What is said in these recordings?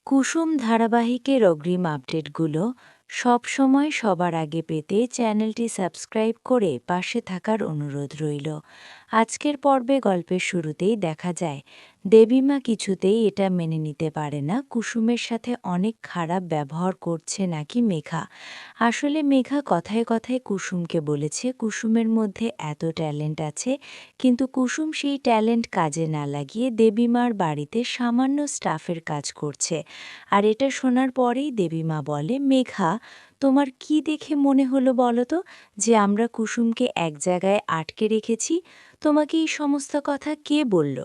কুসুম ধারাবাহিকের অগ্রিম আপডেটগুলো সবসময় সবার আগে পেতে চ্যানেলটি সাবস্ক্রাইব করে পাশে থাকার অনুরোধ রইল। আজকের পর্বে গল্পের শুরুতেই দেখা যায় দেবীমা কিছুতেই এটা মেনে নিতে পারে না কুসুমের সাথে অনেক খারাপ ব্যবহার করছে নাকি মেঘা। আসলে মেঘা কথায় কথায় কুসুমকে বলেছে কুসুমের মধ্যে এত ট্যালেন্ট আছে, কিন্তু কুসুম সেই ট্যালেন্ট কাজে না লাগিয়ে দেবীমার বাড়িতে সামান্য স্টাফের কাজ করছে। আর এটা শোনার পরেই দেবীমা বলে, মেঘা, তোমার কি দেখে মনে হলো বলো তো যে আমরা কুসুমকে এক জায়গায় আটকে রেখেছি? তোমাকে এই সমস্ত কথা কে বলল?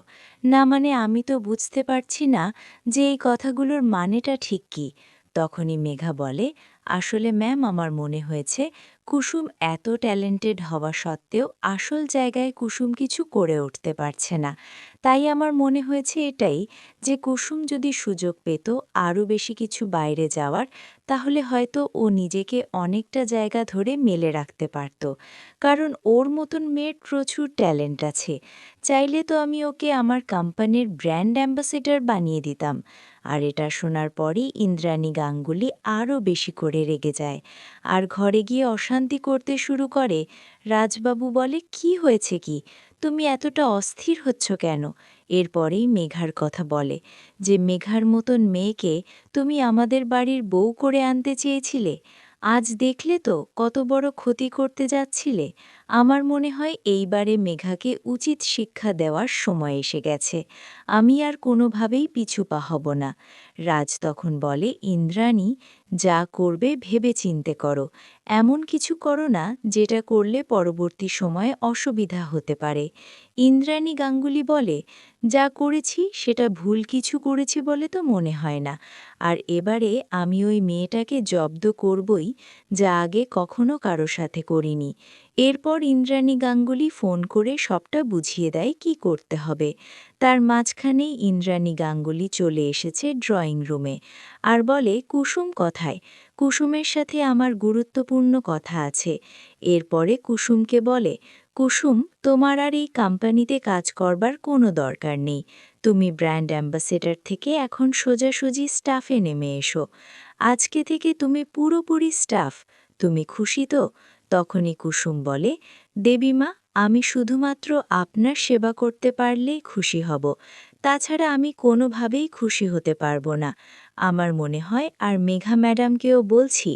না মানে আমি তো বুঝতে পারছি না যে এই কথাগুলোর মানেটা ঠিক কী। তখনই মেঘা বলে, আসলে ম্যাম, আমার মনে হয়েছে কুসুম এত ট্যালেন্টেড হওয়া সত্ত্বেও আসল জায়গায় কুসুম কিছু করে উঠতে পারছে না। তাই আমার মনে হয়েছে এটাই, যে কুসুম যদি সুযোগ পেত আরও বেশি কিছু বাইরে যাওয়ার, তাহলে হয়তো ও নিজেকে অনেকটা জায়গা ধরে মেলে রাখতে পারত। কারণ ওর মতন মেয়ের প্রচুর ট্যালেন্ট আছে। চাইলে তো আমি ওকে আমার কোম্পানির ব্র্যান্ড অ্যাম্বাসেডর বানিয়ে দিতাম। আর এটা শোনার পরই ইন্দ্রাণী গাঙ্গুলি আরও বেশি করে রেগে যায় আর ঘরে গিয়ে অশান্তি করতে শুরু করে। রাজবাবু বলে, কি হয়েছে কি, তুমি এতটা অস্থির হচ্ছ কেন? এরপরেই মেঘার কথা বলে যে মেঘার মতন মেয়েকে তুমি আমাদের বাড়ির বউ করে আনতে চেয়েছিলে। আজ দেখলে তো কত বড় ক্ষতি করতে যাচ্ছিলে। আমার মনে হয় এইবারে মেঘাকে উচিত শিক্ষা দেওয়ার সময় এসে গেছে। আমি আর কোনোভাবেই পিছু পা হব না। রাজ তখন বলে, ইন্দ্রাণী, যা করবে ভেবে চিন্তে করো। এমন কিছু করো না যেটা করলে পরবর্তী সময়ে অসুবিধা হতে পারে। ইন্দ্রাণী গাঙ্গুলি বলে, যা করেছি সেটা ভুল কিছু করেছি বলে তো মনে হয় না। আর এবারে আমি ওই মেয়েটাকে জব্দ করবই, যা আগে কখনো কারো সাথে করিনি। এরপর ইন্দ্রাণী গাঙ্গুলি ফোন করে সবটা বুঝিয়ে দেয় কি করতে হবে। তার মাঝখানেই ইন্দ্রাণী গাঙ্গুলি চলে এসেছে ড্রয়িং রুমে আর বলে, কুসুম কোথায়? কুসুমের সাথে আমার গুরুত্বপূর্ণ কথা আছে। এরপরে কুসুমকে বলে, কুসুম, তোমার আর এই কোম্পানিতে কাজ করবার কোনো দরকার নেই। তুমি ব্র্যান্ড অ্যাম্বাসেডর থেকে এখন সোজাসুজি স্টাফে নেমে এসো। আজকে থেকে তুমি পুরোপুরি স্টাফ। তুমি খুশি তো? তখনই কুসুম বলে, দেবীমা, আমি শুধুমাত্র আপনার সেবা করতে পারলেই খুশি হব। তাছাড়া আমি কোনোভাবেই খুশি হতে পারবো না। আমার মনে হয়, আর মেঘা ম্যাডামকেও বলছি,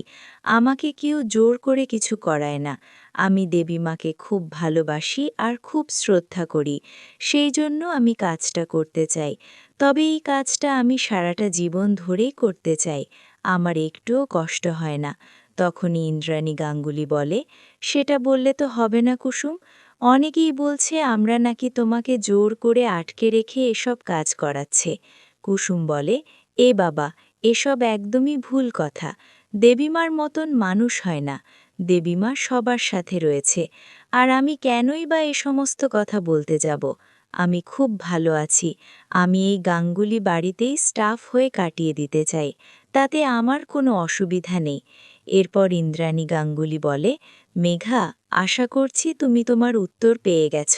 আমাকে কেউ জোর করে কিছু করায় না। আমি দেবীমাকে খুব ভালোবাসি আর খুব শ্রদ্ধা করি। সেই জন্য আমি কাজটা করতে চাই। তবে এই কাজটা আমি সারাটা জীবন ধরেই করতে চাই। আমার একটুও কষ্ট হয় না। তখনই ইন্দ্রাণী গাঙ্গুলি বলে, সেটা বললে তো হবে না কুসুম। অনেকেই বলছে আমরা নাকি তোমাকে জোর করে আটকে রেখে এসব কাজ করাচ্ছে। কুসুম বলে, এ বাবা, এসব একদমই ভুল কথা। দেবীমার মতন মানুষ হয় না। দেবীমা সবার সাথে রয়েছে। আর আমি কেনই বা এ সমস্ত কথা বলতে যাব? আমি খুব ভালো আছি। আমি এই গাঙ্গুলি বাড়িতেই স্টাফ হয়ে কাটিয়ে দিতে চাই। তাতে আমার কোনো অসুবিধা নেই। এরপর ইন্দ্রাণী গাঙ্গুলি বলে, মেঘা, আশা করছি তুমি তোমার উত্তর পেয়ে গেছ।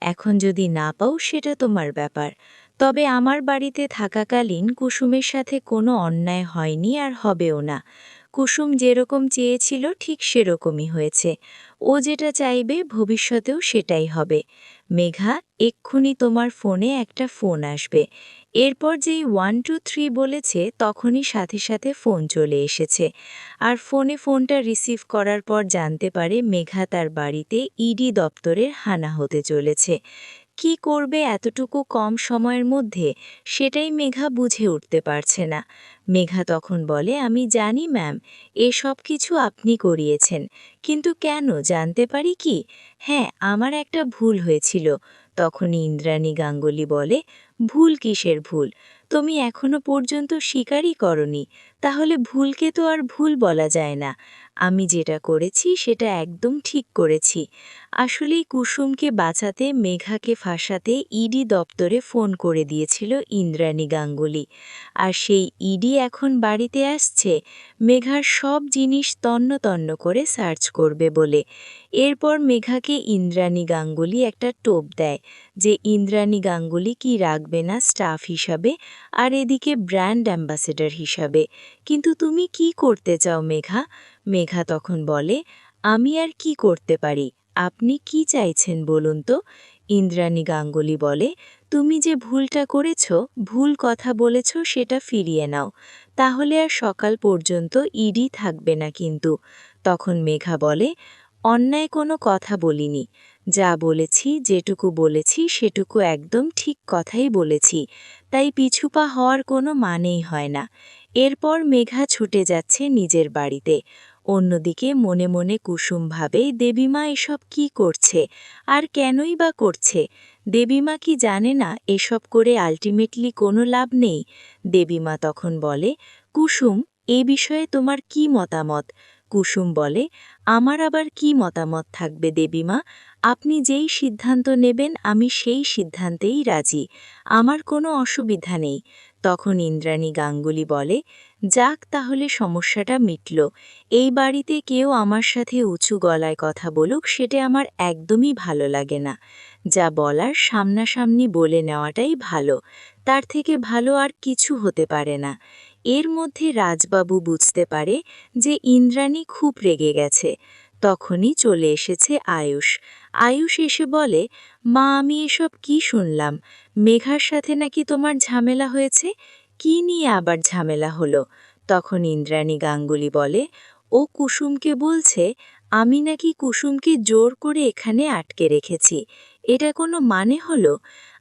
এখন যদি না পাও সেটা তোমার ব্যাপার। তবে আমার বাড়িতে থাকাকালীন কুসুমের সাথে কোনো অন্যায় হয়নি আর হবেও না। কুসুম যেরকম চেয়েছিল ঠিক সেরকমই হয়েছে। ও যেটা চাইবে ভবিষ্যতেও সেটাই হবে। মেঘা, এক্ষুনি তোমার ফোনে একটা ফোন আসবে। এরপর যেই 123 বলেছে তখনই সাথে সাথে ফোন চলে এসেছে। আর ফোনটা রিসিভ করার পর জানতে পারে মেঘা তার বাড়িতে ইডি দপ্তরের হানা হতে চলেছে। কি করবে এতটুকু কম সময়ের মধ্যে, সেটাই মেঘা বুঝে উঠতে পারছে না। মেঘা তখন বলে, আমি জানি ম্যাম, এসব কিছু আপনি করিয়েছেন, কিন্তু কেন জানতে পারি কি? হ্যাঁ, আমার একটা ভুল হয়েছিল। তখনই ইন্দ্রাণী গাঙ্গুলি বলে, ভুল কিসের ভুল? তুমি এখনো পর্যন্ত স্বীকারই করনি। তাহলে ভুলকে তো আর ভুল বলা যায় না। আমি যেটা করেছি সেটা একদম ঠিক করেছি। আসলেই কুসুমকে বাঁচাতে, মেঘাকে ফাঁসাতে ইডি দপ্তরে ফোন করে দিয়েছিল ইন্দ্রাণী গাঙ্গুলি। আর সেই ইডি এখন বাড়িতে আসছে মেঘার সব জিনিস তন্ন তন্ন করে সার্চ করবে বলে। এরপর মেঘাকে ইন্দ্রাণী গাঙ্গুলি একটা টোপ দেয় যে ইন্দ্রাণী গাঙ্গুলি কি রাখবে না স্টাফ হিসাবে আর এদিকে ব্র্যান্ড অ্যাম্বাসেডর হিসাবে। কিন্তু তুমি কি করতে চাও মেঘা? মেঘা তখন বলে, আমি আর কি করতে পারি, আপনি কি চাইছেন বলুন তো? ইন্দ্রাণী গাঙ্গুলি বলে, তুমি যে ভুলটা করেছ, ভুল কথা বলেছ সেটা ফিরিয়ে নাও, তাহলে আর সকাল পর্যন্ত ইডি থাকবে না কিন্তু। তখন মেঘা বলে, অন্যায় কোনো কথা বলিনি, যা বলেছি যেটুকু বলেছি সেটুকু একদম ঠিক কথাই বলেছি, তাই পিছুপা হওয়ার কোনো মানেই হয় না। এরপর মেঘা ছুটে যাচ্ছে নিজের বাড়িতে। অন্যদিকে মনে মনে কুসুম ভাবে দেবীমা এসব কি করছে আর কেনই বা করছে। দেবীমা কি জানে না এসব করে আলটিমেটলি কোনো লাভ নেই? দেবীমা তখন বলে, কুসুম, এ বিষয়ে তোমার কি মতামত? কুসুম বলে, আমার আবার কি মতামত থাকবে দেবীমা, আপনি যেই সিদ্ধান্ত নেবেন আমি সেই সিদ্ধান্তেই রাজি, আমার কোনো অসুবিধা নেই। তখন ইন্দ্রাণী গাঙ্গুলি বলে, যাক তাহলে সমস্যাটা মিটল। এই বাড়িতে কেউ আমার সাথে উঁচু গলায় কথা বলুক সেটা আমার একদমই ভালো লাগে না। যা বলার সামনাসামনি বলে নেওয়াটাই ভালো, তার থেকে ভালো আর কিছু হতে পারে না। এর মধ্যে রাজবাবু বুঝতে পারে যে ইন্দ্রাণী খুব রেগে গেছে। তখনই চলে এসেছে আয়ুষ। আয়ুষ এসে বলে, মা, আমি এসব কি শুনলাম? মেঘার সাথে নাকি তোমার ঝামেলা হয়েছে? কি নিয়ে আবার ঝামেলা হলো? তখন ইন্দ্রাণী গাঙ্গুলি বলে, ও কুসুমকে বলছে আমি নাকি কুসুমকে জোর করে এখানে আটকে রেখেছি। এটা কোনো মানে হলো?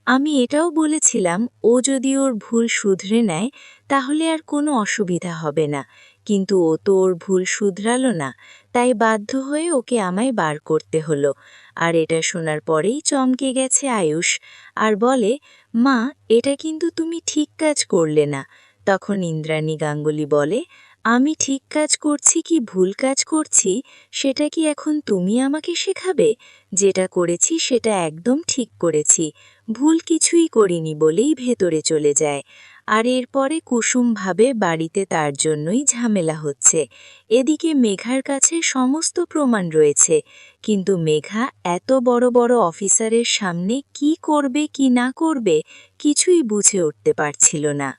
আমি এটাও বলেছিলাম ও যদি ওর ভুল শুধরে নেয় তাহলে আর কোনো অসুবিধা হবে না, কিন্তু ও তো ওর ভুল শুধরালো না, তাই বাধ্য হয়ে ওকে আমায় বার করতে হলো। আর এটা শোনার পরেই চমকে গেছে আয়ুষ আর বলে, মা, এটা কিন্তু তুমি ঠিক কাজ করলে না। তখন ইন্দ্রাণী গাঙ্গুলি বলে, আমি ঠিক কাজ করছি কি ভুল কাজ করছি সেটা কি এখন তুমি আমাকে শেখাবে? যেটা করেছি সেটা একদম ঠিক করেছি, ভুল কিছুই করিনি বলেই ভেতরে চলে যায়। আর এরপরে কুসুম ভাবে বাড়িতে তার জন্যই ঝামেলা হচ্ছে। এদিকে মেঘার কাছে সমস্ত প্রমাণ রয়েছে, কিন্তু মেঘা এত বড় বড় অফিসারের সামনে কি করবে কি না করবে কিছুই বুঝে উঠতে পারছিল না।